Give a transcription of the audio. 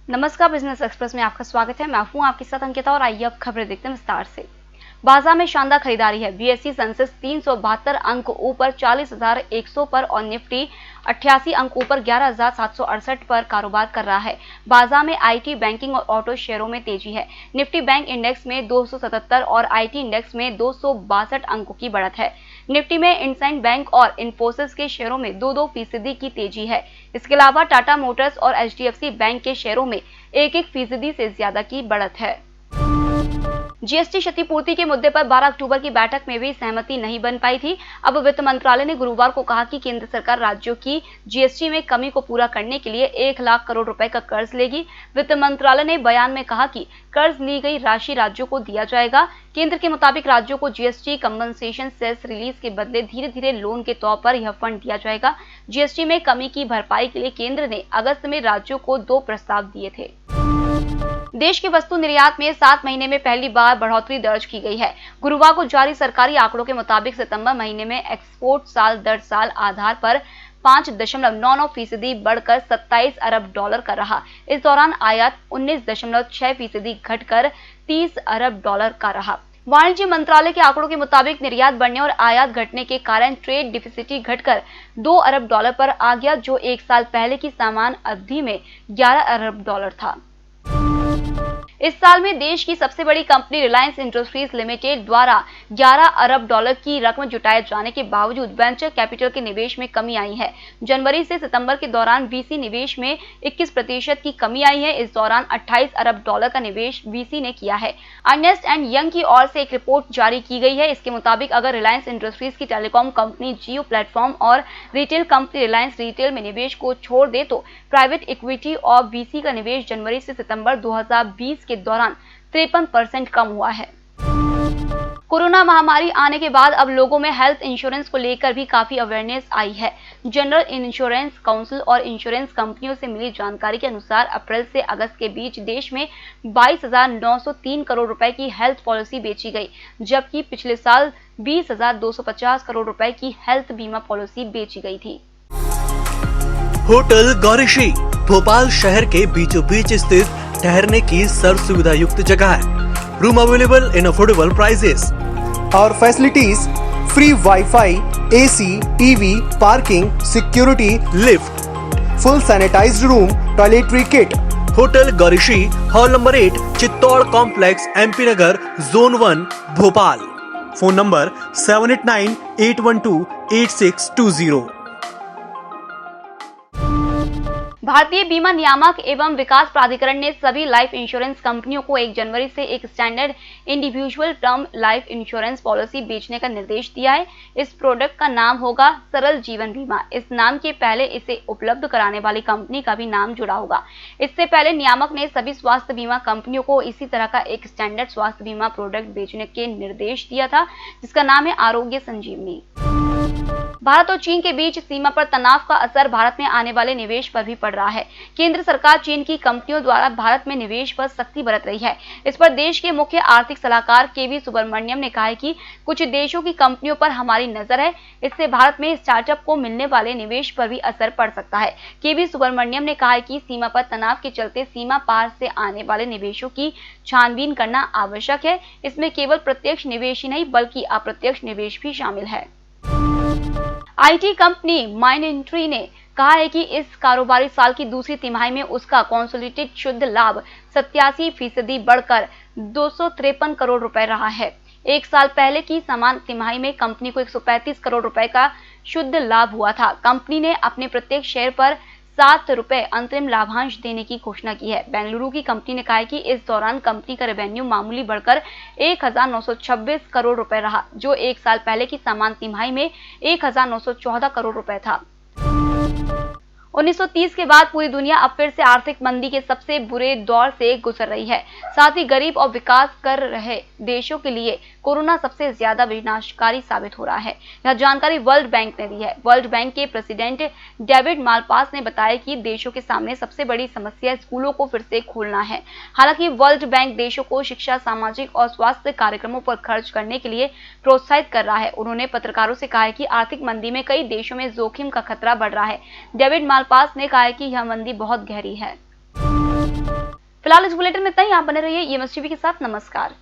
नमस्कार, business express में आपका स्वागत है। मैं हूं आपके साथ अंकिता और आइए अब खबरें देखते हैं विस्तार से। बाजार में शानदार खरीदारी है। बीएसई सेंसेक्स 372 अंक ऊपर 40,100 पर और निफ्टी 88 अंक ऊपर 11,768 पर कारोबार कर रहा है। बाजार में आईटी, बैंकिंग और ऑटो शेयरों में तेजी है। निफ्टी बैंक इंडेक्स में 277 और आईटी इंडेक्स में 262 अंकों की बढ़त है। निफ्टी में इंडसइंड बैंक और इन्फोसिस के शेयरों में 2-2% की तेजी है। इसके अलावा टाटा मोटर्स और एचडीएफसी बैंक के शेयरों में 1-1% से ज्यादा की बढ़त है। जीएसटी क्षतिपूर्ति के मुद्दे पर 12 अक्टूबर की बैठक में भी सहमति नहीं बन पाई थी। अब वित्त मंत्रालय ने गुरुवार को कहा कि केंद्र सरकार राज्यों की जीएसटी में कमी को पूरा करने के लिए 1 लाख करोड़ रुपए का कर्ज लेगी। वित्त मंत्रालय ने बयान में कहा कि कर्ज ली गई राशि राज्यों को दिया जाएगा। केंद्र के मुताबिक राज्यों को जीएसटी कंपनसेशन सेस रिलीज के बदले धीरे धीरे लोन के तौर पर यह फंड दिया जाएगा। जीएसटी में कमी की भरपाई के लिए केंद्र ने अगस्त में राज्यों को 2 प्रस्ताव दिए थे। देश के वस्तु निर्यात में 7 महीने में पहली बार बढ़ोतरी दर्ज की गई है। गुरुवार को जारी सरकारी आंकड़ों के मुताबिक सितंबर महीने में एक्सपोर्ट साल दर साल आधार पर 5.99% बढ़कर 27 अरब डॉलर का रहा। इस दौरान आयात 19.6% घटकर 30 अरब डॉलर का रहा। वाणिज्य मंत्रालय के आंकड़ों के मुताबिक निर्यात बढ़ने और आयात घटने के कारण ट्रेड डिफिसिट घटकर 2 अरब डॉलर पर आ गया, जो एक साल पहले की समान अवधि में 11 अरब डॉलर था। इस साल में देश की सबसे बड़ी कंपनी रिलायंस इंडस्ट्रीज लिमिटेड द्वारा 11 अरब डॉलर की रकम जुटाए जाने के बावजूद वेंचर कैपिटल के निवेश में कमी आई है। जनवरी से सितंबर के दौरान वीसी निवेश में 21% की कमी आई है। इस दौरान 28 अरब डॉलर का निवेश वीसी ने किया है। अर्नेस्ट एंड यंग की ओर से एक रिपोर्ट जारी की गई है। इसके मुताबिक अगर रिलायंस इंडस्ट्रीज की टेलीकॉम कंपनी जियो प्लेटफॉर्म और रिटेल कंपनी रिलायंस रिटेल में निवेश को छोड़ दे तो प्राइवेट इक्विटी और वीसी का निवेश जनवरी से सितंबर 2020 के दौरान 53% कम हुआ है। कोरोना महामारी आने के बाद अब लोगों में हेल्थ इंश्योरेंस को लेकर भी काफी अवेयरनेस आई है। जनरल इंश्योरेंस काउंसिल और इंश्योरेंस कंपनियों से मिली जानकारी के अनुसार अप्रैल से अगस्त के बीच देश में 22,903 करोड़ रुपए की हेल्थ पॉलिसी बेची गई, जबकि पिछले साल 20,250 करोड़ रुपए की हेल्थ बीमा पॉलिसी बेची गई थी। होटल गौरीशी भोपाल शहर के बीचों बीच स्थित ठहरने की सर्व सुविधा युक्त जगह है। Room available in affordable prices. और facilities free wifi, AC, TV, parking, security, lift, full sanitised room, toiletry kit. Hotel Gaurishi, hall number 8, Chittor complex, MP Nagar, zone 1, Bhopal. Phone number 7898128620। भारतीय बीमा नियामक एवं विकास प्राधिकरण ने सभी लाइफ इंश्योरेंस कंपनियों को 1 जनवरी से एक standard individual term life insurance policy बेचने का निर्देश दिया है। इस प्रोडक्ट का नाम होगा सरल जीवन बीमा। इस नाम के पहले इसे उपलब्ध कराने वाली कंपनी का भी नाम जुड़ा होगा। इससे पहले नियामक ने सभी स्वास्थ्य बीमा कंपनियों को इसी तरह का एक स्टैंडर्ड स्वास्थ्य बीमा प्रोडक्ट बेचने के निर्देश दिया था, जिसका नाम है आरोग्य संजीवनी। भारत और चीन के बीच सीमा पर तनाव का असर भारत में आने वाले निवेश पर भी पड़ रहा है। केंद्र सरकार चीन की कंपनियों द्वारा भारत में निवेश पर सख्ती बरत रही है। इस पर देश के मुख्य आर्थिक सलाहकार केवी सुब्रमण्यम ने कहा है कि कुछ देशों की कंपनियों पर हमारी नजर है, इससे भारत में स्टार्टअप को मिलने वाले निवेश पर भी असर पड़ सकता है। केवी सुब्रमण्यम ने कहा है कि सीमा पर तनाव के चलते सीमा पार से आने वाले निवेशों की छानबीन करना आवश्यक है। इसमें केवल प्रत्यक्ष निवेश ही नहीं बल्कि अप्रत्यक्ष निवेश भी शामिल है। आईटी कंपनी माइंडट्री ने कहा है कि इस कारोबारी साल की दूसरी तिमाही में उसका कंसोलिडेटेड शुद्ध लाभ 87% बढ़कर 253 करोड़ रुपए रहा है। एक साल पहले की समान तिमाही में कंपनी को 135 करोड़ रुपए का शुद्ध लाभ हुआ था। कंपनी ने अपने प्रत्येक शेयर पर 7 रुपए अंतरिम लाभांश देने की घोषणा की है। बेंगलुरु की कंपनी ने कहा है कि इस दौरान कंपनी का रेवेन्यू मामूली बढ़कर 1,926 करोड़ रुपए रहा, जो एक साल पहले की समान तिमाही में 1,914 करोड़ रुपए था। 1930 के बाद पूरी दुनिया अब फिर से आर्थिक मंदी के सबसे बुरे दौर से गुजर रही है। साथ ही गरीब और विकास कर रहे देशों के लिए कोरोना सबसे ज्यादा विनाशकारी साबित हो रहा है। यह जानकारी वर्ल्ड बैंक ने दी है। वर्ल्ड बैंक के प्रेसिडेंट डेविड मालपास ने बताया कि देशों के सामने सबसे बड़ी समस्या स्कूलों को फिर से खोलना है। हालांकि वर्ल्ड बैंक देशों को शिक्षा, सामाजिक और स्वास्थ्य कार्यक्रमों पर खर्च करने के लिए प्रोत्साहित कर रहा है। उन्होंने पत्रकारों से कहा है कि आर्थिक मंदी में कई देशों में जोखिम का खतरा बढ़ रहा है। डेविड मालपास ने कहा है कि यह मंदी बहुत गहरी है। फिलहाल इस बुलेटिन में इतना ही। आप बने रहिए ईएमएस टीवी के साथ। नमस्कार।